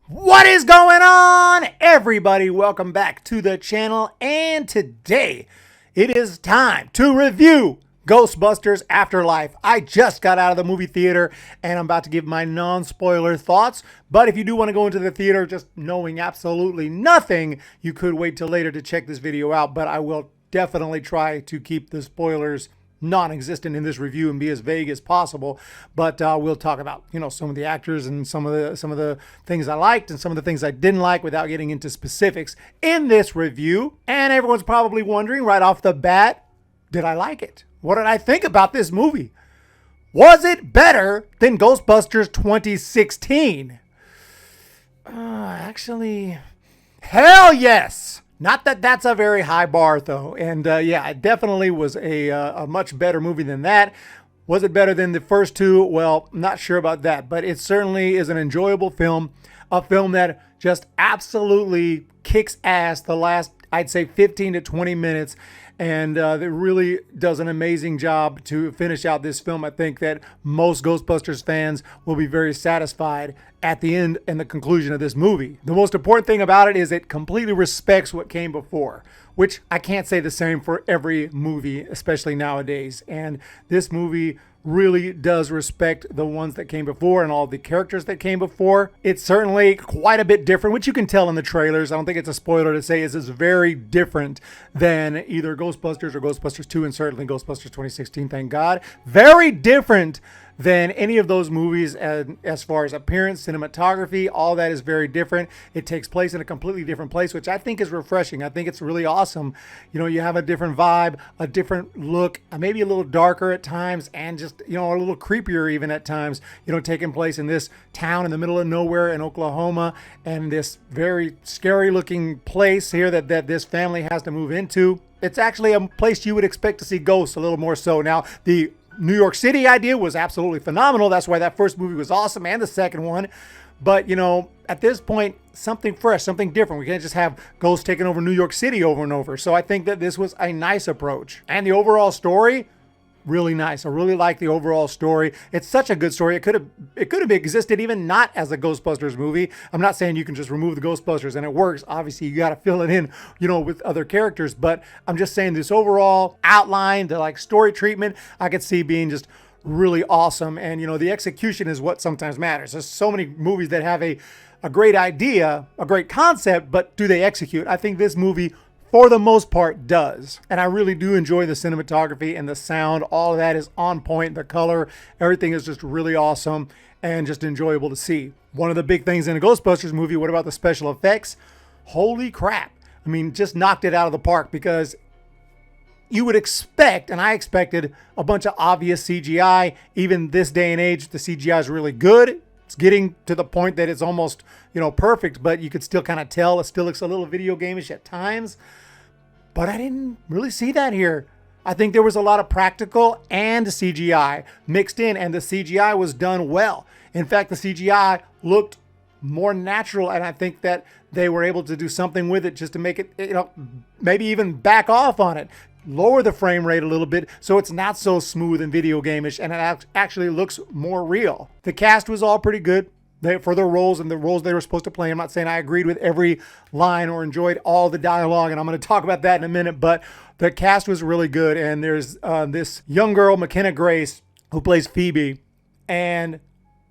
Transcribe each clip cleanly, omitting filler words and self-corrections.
What is going on, everybody? Welcome back to the channel, and today it is time to review Ghostbusters Afterlife. I just got out of the movie theater and I'm about to give my non-spoiler thoughts, but if you do want to go into the theater just knowing absolutely nothing, you could wait till later to check this video out, but I will definitely try to keep the spoilers non-existent in this review and be as vague as possible. But we'll talk about some of the actors and some of the things I liked and some of the things I didn't like without getting into specifics in this review. And everyone's probably wondering right off the bat, did I like it? What did I think about this movie? Was it better than Ghostbusters 2016? Actually, hell yes. Not that that's a very high bar, though. And yeah, it definitely was a much better movie than that. Was it better than the first two? Well, I'm not sure about that. But it certainly is an enjoyable film. A film that just absolutely kicks ass the last, I'd say, 15 to 20 minutes. And it really does an amazing job to finish out this film. I think that most Ghostbusters fans will be very satisfied at the end and the conclusion of this movie. The most important thing about it is it completely respects what came before, which I can't say the same for every movie, especially nowadays. And this movie really does respect the ones that came before and all the characters that came before. It's certainly quite a bit different, which you can tell in the trailers. I don't think it's a spoiler to say it's very different than either Ghostbusters or Ghostbusters 2, and certainly Ghostbusters 2016, thank God. Very different than any of those movies as far as appearance, cinematography, all that is very different. It takes place in a completely different place, which I think is refreshing. I think it's really awesome. You have a different vibe, a different look, maybe a little darker at times, and just, a little creepier even at times, taking place in this town in the middle of nowhere in Oklahoma, and this very scary looking place here that this family has to move into. It's actually a place you would expect to see ghosts a little more so. Now, the New York City idea was absolutely phenomenal. That's why that first movie was awesome, and the second one. But, at this point, something fresh, something different. We can't just have ghosts taking over New York City over and over. So I think that this was a nice approach. And the overall story, really nice. I really like the overall story. It's such a good story. It could have existed even not as a Ghostbusters movie. I'm not saying you can just remove the Ghostbusters and it works. Obviously, you got to fill it in, with other characters. But I'm just saying this overall outline, the story treatment, I could see being just really awesome. And, the execution is what sometimes matters. There's so many movies that have a great idea, a great concept, but do they execute? I think this movie, for the most part, does. And I really do enjoy the cinematography and the sound. All of that is on point. The color, everything is just really awesome and just enjoyable to see. One of the big things in a Ghostbusters movie, what about the special effects? Holy crap. I mean, just knocked it out of the park, because you would expect, and I expected, a bunch of obvious CGI. Even this day and age, the CGI is really good. It's getting to the point that it's almost, perfect, but you could still kind of tell it still looks a little video game-ish at times. But I didn't really see that here. I think there was a lot of practical and CGI mixed in, and the CGI was done well. In fact, the CGI looked more natural, and I think that they were able to do something with it just to make it, maybe even back off on it. Lower the frame rate a little bit so it's not so smooth and video game-ish, and it actually looks more real. The cast was all pretty good for their roles and the roles they were supposed to play. I'm not saying I agreed with every line or enjoyed all the dialogue, and I'm going to talk about that in a minute, but the cast was really good. And there's this young girl, Mckenna Grace, who plays Phoebe, and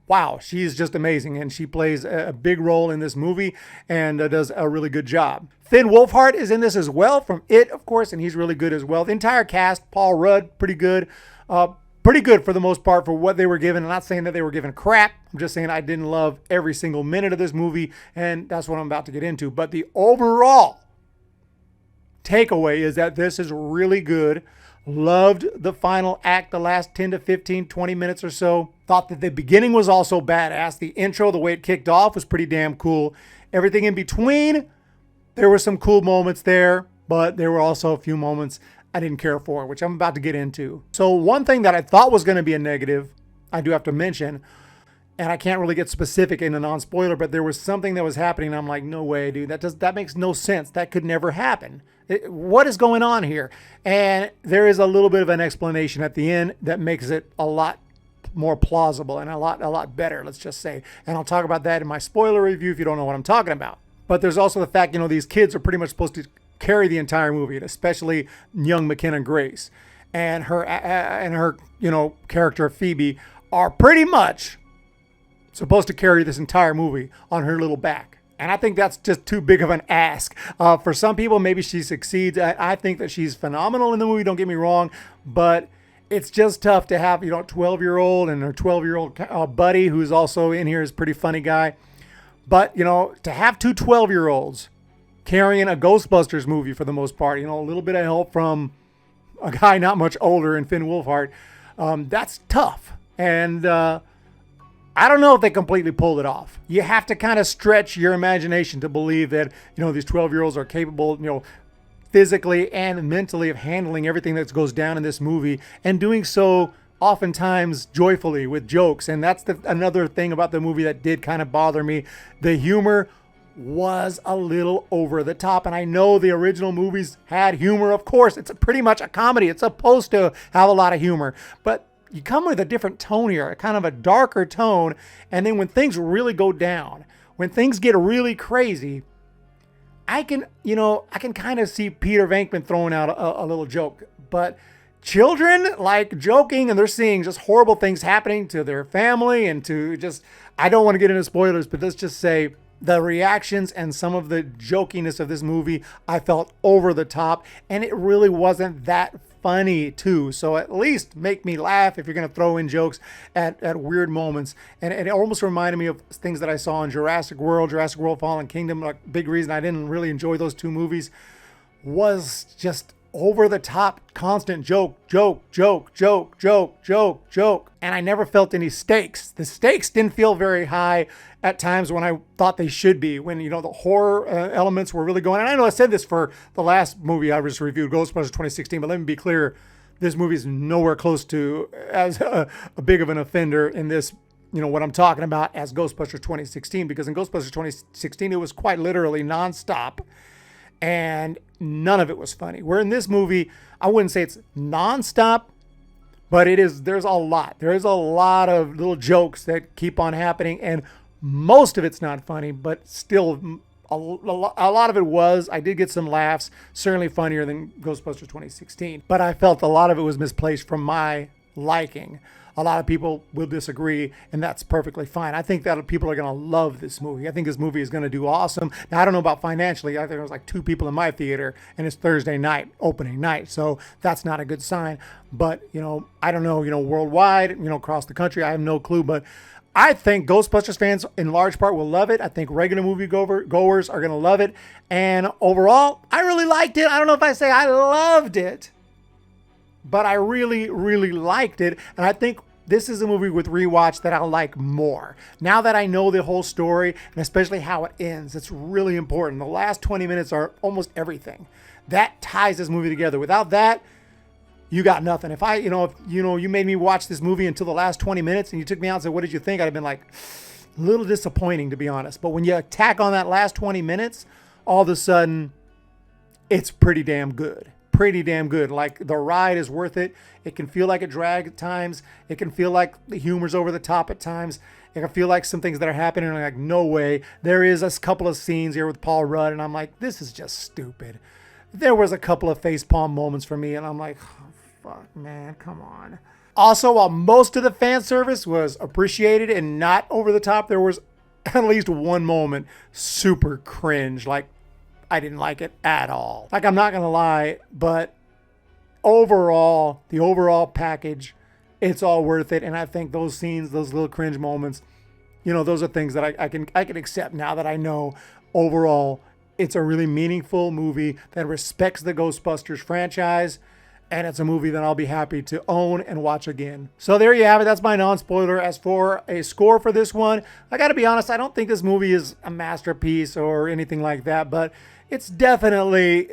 wow, she's just amazing, and she plays a big role in this movie and does a really good job. Finn Wolfhard is in this as well, from It, of course, and he's really good as well. The entire cast, Paul Rudd, pretty good. Pretty good for the most part for what they were given. I'm not saying that they were given crap. I'm just saying I didn't love every single minute of this movie, and that's what I'm about to get into. But the overall takeaway is that this is really good. Loved the final act, the last 10 to 15, 20 minutes or so. Thought that the beginning was also badass. The intro, the way it kicked off, was pretty damn cool. Everything in between, there were some cool moments there, but there were also a few moments I didn't care for, which I'm about to get into. So one thing that I thought was going to be a negative, I do have to mention, and I can't really get specific in a non-spoiler, but there was something that was happening, and I'm like, no way, dude. That makes no sense. That could never happen. What is going on here? And there is a little bit of an explanation at the end that makes it a lot more plausible and a lot better, let's just say. And I'll talk about that in my spoiler review if you don't know what I'm talking about. But there's also the fact, these kids are pretty much supposed to carry the entire movie, and especially young Mckenna Grace and her character Phoebe are pretty much supposed to carry this entire movie on her little back. And I think that's just too big of an ask. For some people, maybe she succeeds. I think that she's phenomenal in the movie, don't get me wrong, but it's just tough to have, a 12-year-old and her 12-year-old buddy, who's also in here, is a pretty funny guy. But, to have two 12-year-olds carrying a Ghostbusters movie for the most part, a little bit of help from a guy not much older in Finn Wolfhard, that's tough. And I don't know if they completely pulled it off. You have to kind of stretch your imagination to believe that, these 12-year-olds are capable, physically and mentally of handling everything that goes down in this movie, and doing so oftentimes joyfully with jokes. And that's another thing about the movie that did kind of bother me. The humor was a little over the top. And I know the original movies had humor. Of course, it's pretty much a comedy. It's supposed to have a lot of humor. But you come with a different tone here, a kind of a darker tone. And then when things really go down, when things get really crazy, I can kind of see Peter Venkman throwing out a little joke. But children like joking, and they're seeing just horrible things happening to their family and to I don't want to get into spoilers, but let's just say the reactions and some of the jokiness of this movie, I felt over the top, and it really wasn't that funny too. So at least make me laugh if you're going to throw in jokes at weird moments. And it almost reminded me of things that I saw in Jurassic World Fallen Kingdom. Like, big reason I didn't really enjoy those two movies was just over the top, constant joke. And I never felt any stakes. The stakes didn't feel very high at times when I thought they should be, when, the horror elements were really going. And I know I said this for the last movie I just reviewed, Ghostbusters 2016, but let me be clear. This movie is nowhere close to as a big of an offender in this, what I'm talking about, as Ghostbusters 2016, because in Ghostbusters 2016, it was quite literally nonstop. And none of it was funny. Where in this movie, I wouldn't say it's nonstop, but there's a lot. There's a lot of little jokes that keep on happening, and most of it's not funny, but still a lot of it was. I did get some laughs, certainly funnier than Ghostbusters 2016, but I felt a lot of it was misplaced from my liking. A lot of people will disagree, and that's perfectly fine. I think that people are going to love this movie. I think this movie is going to do awesome. Now, I don't know about financially. I think there was like 2 people in my theater, and it's Thursday night, opening night. So that's not a good sign. But, I don't know, worldwide, across the country, I have no clue. But I think Ghostbusters fans, in large part, will love it. I think regular movie goers are going to love it. And overall, I really liked it. I don't know if I say I loved it, but I really, really liked it. And I think this is a movie with rewatch that I'll like more. Now that I know the whole story, and especially how it ends, it's really important. The last 20 minutes are almost everything. That ties this movie together. Without that, you got nothing. If you made me watch this movie until the last 20 minutes and you took me out and said, what did you think? I'd have been like, a little disappointing, to be honest. But when you attack on that last 20 minutes, all of a sudden, it's pretty damn good. Pretty damn good. Like, the ride is worth it. It can feel like a drag at times. It can feel like the humor's over the top at times. It can feel like some things that are happening are like, no way. There is a couple of scenes here with Paul Rudd, and I'm like, this is just stupid. There was a couple of facepalm moments for me, and I'm like, oh, fuck, man, come on. Also, while most of the fan service was appreciated and not over the top, there was at least one moment super cringe. Like, I didn't like it at all. Like, I'm not going to lie, but overall, the overall package, it's all worth it. And I think those scenes, those little cringe moments, those are things that I can accept now that I know overall it's a really meaningful movie that respects the Ghostbusters franchise. And it's a movie that I'll be happy to own and watch again. So there you have it. That's my non-spoiler. As for a score for this one, I got to be honest, I don't think this movie is a masterpiece or anything like that, but it's definitely,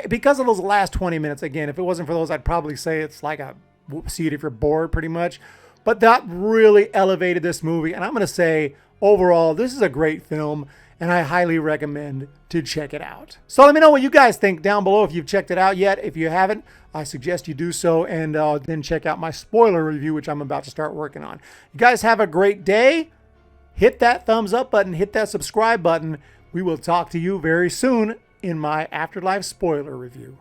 because of those last 20 minutes, again, if it wasn't for those, I'd probably say it's like a see it if you're bored, pretty much. But that really elevated this movie. And I'm going to say, overall, this is a great film. and I highly recommend to check it out. So let me know what you guys think down below if you've checked it out yet. If you haven't, I suggest you do so, and then check out my spoiler review, which I'm about to start working on. You guys have a great day. Hit that thumbs up button, hit that subscribe button. We will talk to you very soon in my Afterlife spoiler review.